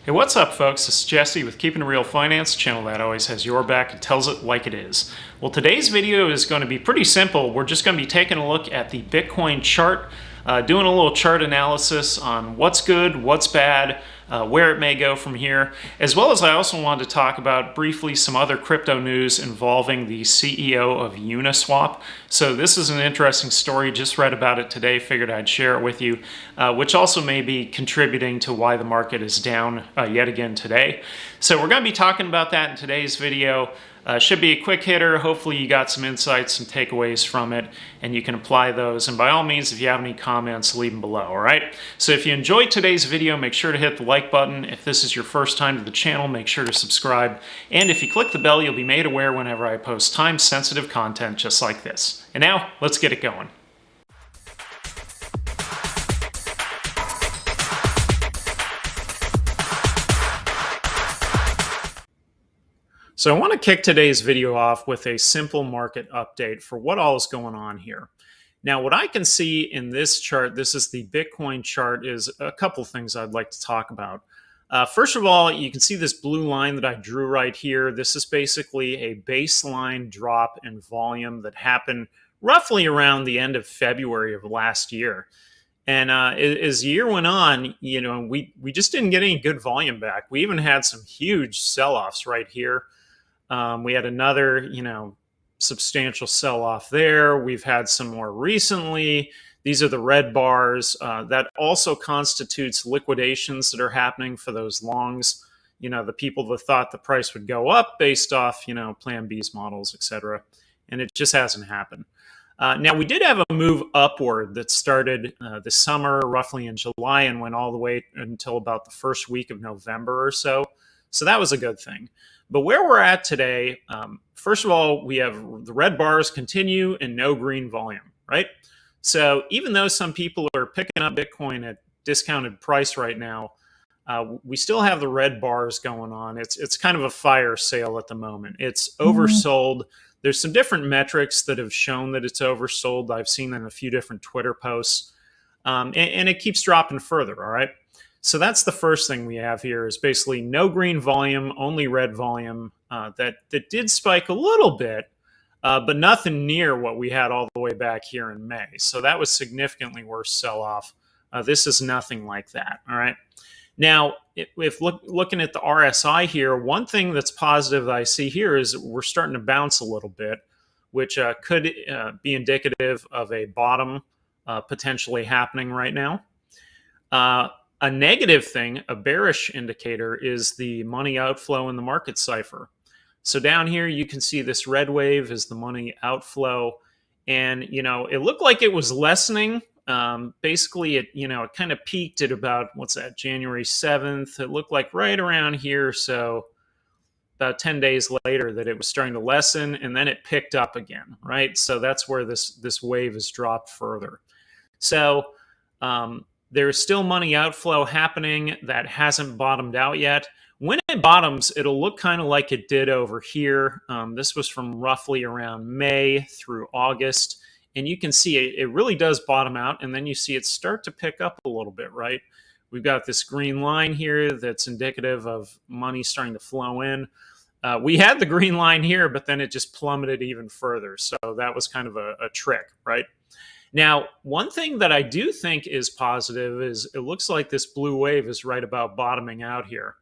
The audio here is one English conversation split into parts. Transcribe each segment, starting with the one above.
Hey, what's up, folks? This is Jesse with Keeping It Real Finance, channel that always has your back and tells it like it is. Well, today's video is going to be pretty simple. We're just going to be taking a look at the Bitcoin chart, doing a little chart analysis on what's good, what's bad, where it may go from here, as well as I also wanted to talk about briefly some other crypto news involving the CEO of Uniswap. So this is an interesting story, just read about it today, figured I'd share it with you, which also may be contributing to why the market is down yet again today. So we're going to be talking about that in today's video. Should be a quick hitter. Hopefully you got some insights, some takeaways from it, and you can apply those. And by all means, if you have any comments, leave them below, all right? So if you enjoyed today's video, make sure to hit the like button. If this is your first time to the channel, make sure to subscribe. And if you click the bell, you'll be made aware whenever I post time-sensitive content just like this. And now, let's get it going. So I want to kick today's video off with a simple market update for what all is going on here. Now, what I can see in this chart, this is the Bitcoin chart, is a couple things I'd like to talk about. First of all, you can see this blue line that I drew right here. This is basically a baseline drop in volume that happened roughly around the end of February of last year. And as the year went on, we just didn't get any good volume back. We even had some huge sell-offs right here. We had another, substantial sell-off there. We've had some more recently. These are the red bars. That also constitutes liquidations that are happening for those longs. The people that thought the price would go up based off, Plan B's models, etc. And it just hasn't happened. Now, we did have a move upward that started this summer, roughly in July, and went all the way until about the first week of November or so. So that was a good thing. But where we're at today, first of all, we have the red bars continue and no green volume, right? So even though some people are picking up Bitcoin at discounted price right now, we still have the red bars going on. It's kind of a fire sale at the moment. It's oversold. There's some different metrics that have shown that it's oversold. I've seen in a few different Twitter posts, and it keeps dropping further, all right? So that's the first thing we have here is basically no green volume, only red volume. That did spike a little bit, but nothing near what we had all the way back here in May. So that was significantly worse sell-off. This is nothing like that, all right? Now, if looking at the RSI here, one thing that's positive that I see here is we're starting to bounce a little bit, which could be indicative of a bottom potentially happening right now. A negative thing, a bearish indicator, is the money outflow in the market cipher. So down here, you can see this red wave is the money outflow. And, it looked like it was lessening. Basically, it kind of peaked at about, January 7th. It looked like right around here. So about 10 days later that it was starting to lessen, and then it picked up again, right? So that's where this wave has dropped further. So, there's still money outflow happening that hasn't bottomed out yet. When it bottoms, it'll look kind of like it did over here. This was from roughly around May through August. And you can see it really does bottom out. And then you see it start to pick up a little bit, right? We've got this green line here that's indicative of money starting to flow in. We had the green line here, but then it just plummeted even further. So that was kind of a trick, right? Now, one thing that I do think is positive is it looks like this blue wave is right about bottoming out here.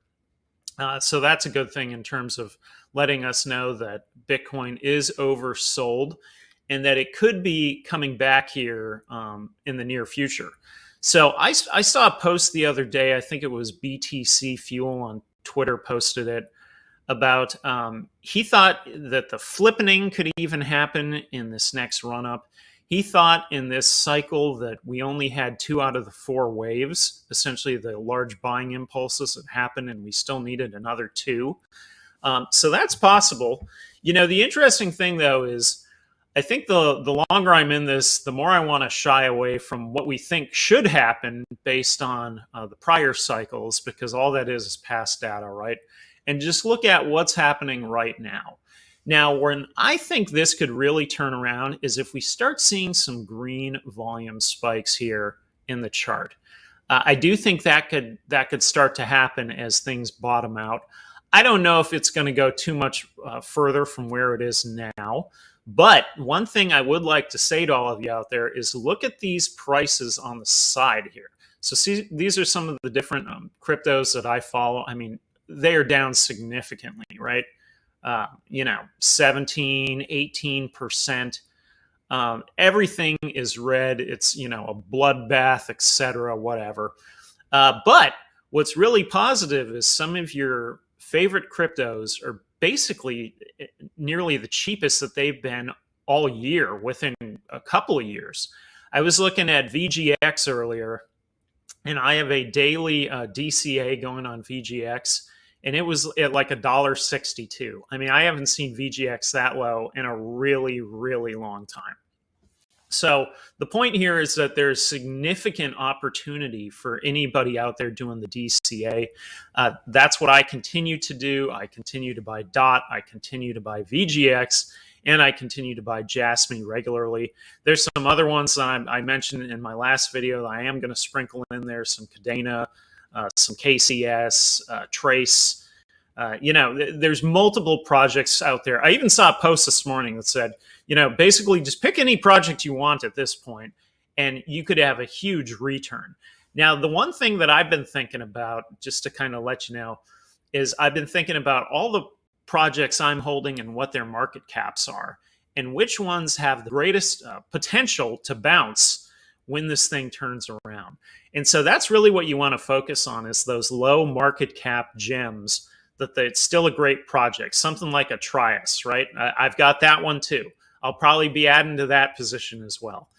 So that's a good thing in terms of letting us know that Bitcoin is oversold and that it could be coming back here in the near future. So I saw a post the other day, I think it was BTC Fuel on Twitter posted it, about he thought that the flippening could even happen in this next run-up. He thought in this cycle that we only had 2 out of the 4 waves, essentially the large buying impulses that happened, and we still needed another 2. So that's possible. The interesting thing, though, is I think the longer I'm in this, the more I want to shy away from what we think should happen based on the prior cycles, because all that is past data, right? And just look at what's happening right now. Now, when I think this could really turn around is if we start seeing some green volume spikes here in the chart. I do think that could start to happen as things bottom out. I don't know if it's going to go too much further from where it is now. But one thing I would like to say to all of you out there is look at these prices on the side here. So see, these are some of the different cryptos that I follow. I mean, they are down significantly, right? 17, 18%. Everything is red. It's, a bloodbath, etc., whatever. But what's really positive is some of your favorite cryptos are basically nearly the cheapest that they've been all year within a couple of years. I was looking at VGX earlier, and I have a daily DCA going on VGX, and it was at like $1.62. I mean, I haven't seen VGX that low in a really, really long time. So the point here is that there's significant opportunity for anybody out there doing the DCA. That's what I continue to do. I continue to buy DOT. I continue to buy VGX. And I continue to buy Jasmy regularly. There's some other ones that I mentioned in my last video that I am going to sprinkle in there. Some Cadena, some KCS, Trace. There's multiple projects out there. I even saw a post this morning that said, basically just pick any project you want at this point, and you could have a huge return. Now, the one thing that I've been thinking about, just to kind of let you know, is I've been thinking about all the projects I'm holding and what their market caps are, and which ones have the greatest potential to bounce when this thing turns around. And so that's really what you want to focus on, is those low market cap gems that it's still a great project. Something like a Trias, right? I've got that one too. I'll probably be adding to that position as well.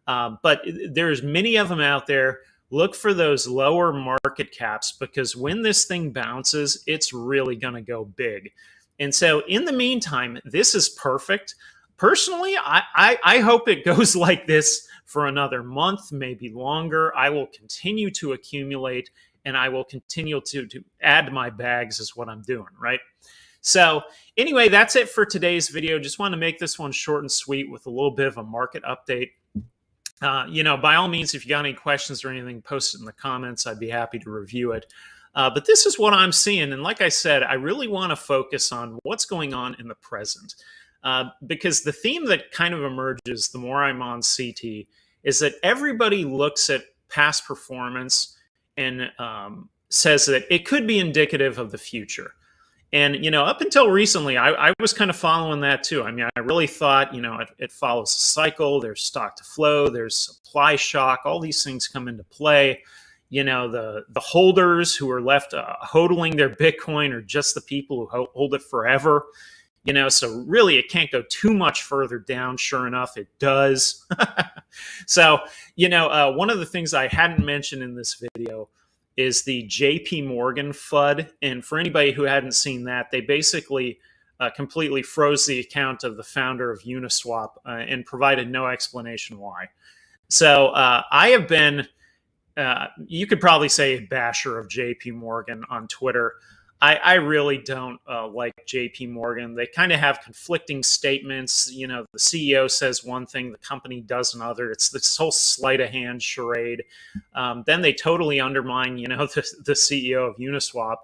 But there's many of them out there. Look for those lower market caps, because when this thing bounces, it's really going to go big. And so in the meantime, this is perfect. Personally, I hope it goes like this for another month, maybe longer. I will continue to accumulate, and I will continue to add to my bags, is what I'm doing, right? So anyway, that's it for today's video. Just want to make this one short and sweet with a little bit of a market update. By all means, if you got any questions or anything, post it in the comments. I'd be happy to review it. But this is what I'm seeing. And like I said, I really want to focus on what's going on in the present. Because the theme that kind of emerges the more I'm on CT is that everybody looks at past performance and says that it could be indicative of the future. And, up until recently, I was kind of following that too. I mean, I really thought, it follows a cycle. There's stock to flow. There's supply shock. All these things come into play. The holders who are left hodling their Bitcoin are just the people who hold it forever. So really it can't go too much further down. Sure enough, it does. So, one of the things I hadn't mentioned in this video is the JP Morgan FUD. And for anybody who hadn't seen that, they basically completely froze the account of the founder of Uniswap and provided no explanation why. So I have been, you could probably say, a basher of JP Morgan on Twitter. I really don't like JP Morgan. They kind of have conflicting statements. The CEO says one thing, the company does another. It's this whole sleight of hand charade. Then they totally undermine, the CEO of Uniswap.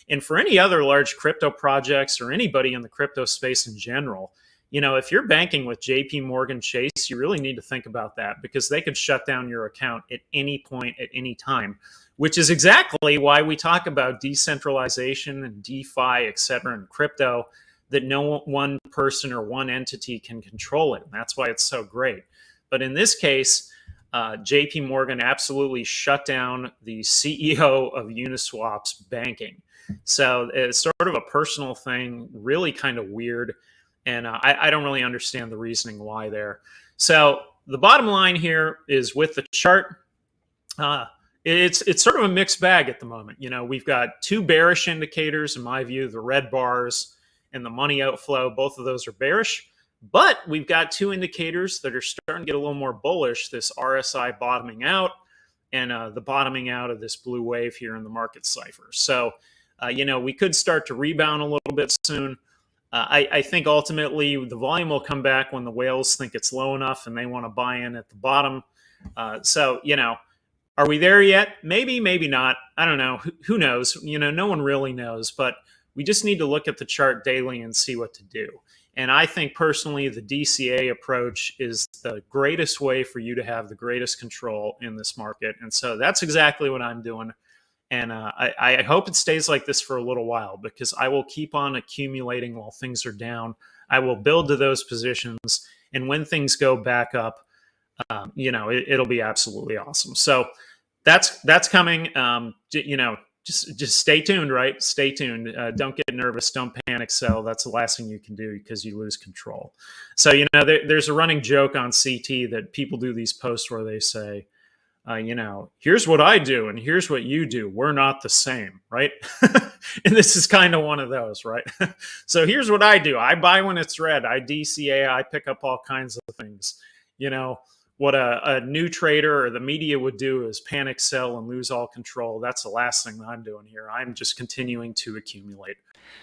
And for any other large crypto projects or anybody in the crypto space in general, if you're banking with JP Morgan Chase, you really need to think about that, because they could shut down your account at any point, at any time, which is exactly why we talk about decentralization and DeFi, et cetera, and crypto, that no one person or one entity can control it. And that's why it's so great. But in this case, JP Morgan absolutely shut down the CEO of Uniswap's banking. So it's sort of a personal thing, really kind of weird. And I don't really understand the reasoning why there. So the bottom line here is, with the chart, it's sort of a mixed bag at the moment. We've got two bearish indicators, in my view, the red bars and the money outflow. Both of those are bearish. But we've got two indicators that are starting to get a little more bullish, this RSI bottoming out and the bottoming out of this blue wave here in the market cipher. So, we could start to rebound a little bit soon. I think ultimately the volume will come back when the whales think it's low enough and they want to buy in at the bottom. So, Are we there yet? Maybe, maybe not. I don't know. Who knows? No one really knows, but we just need to look at the chart daily and see what to do. And I think personally, the DCA approach is the greatest way for you to have the greatest control in this market. And so that's exactly what I'm doing. And I hope it stays like this for a little while, because I will keep on accumulating while things are down. I will build to those positions. And when things go back up, it'll be absolutely awesome. So that's coming. Just stay tuned, right? Stay tuned. Don't get nervous. Don't panic sell. That's the last thing you can do, because you lose control. So there's a running joke on CT that people do these posts where they say, here's what I do and here's what you do. We're not the same, right? And this is kind of one of those, right? So here's what I do. I buy when it's red. I DCA. I pick up all kinds of things. What a new trader or the media would do is panic sell and lose all control. That's the last thing that I'm doing here. I'm just continuing to accumulate.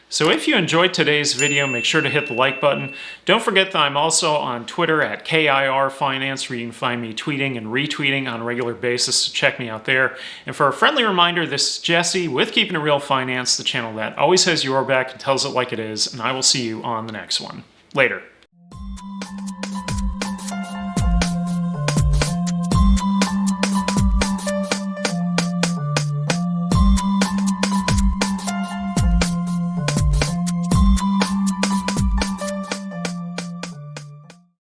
So if you enjoyed today's video, make sure to hit the like button. Don't forget that I'm also on Twitter at KIR Finance, where you can find me tweeting and retweeting on a regular basis, so check me out there. And for a friendly reminder, this is Jesse with Keeping It Real Finance, the channel that always has your back and tells it like it is, and I will see you on the next one. Later.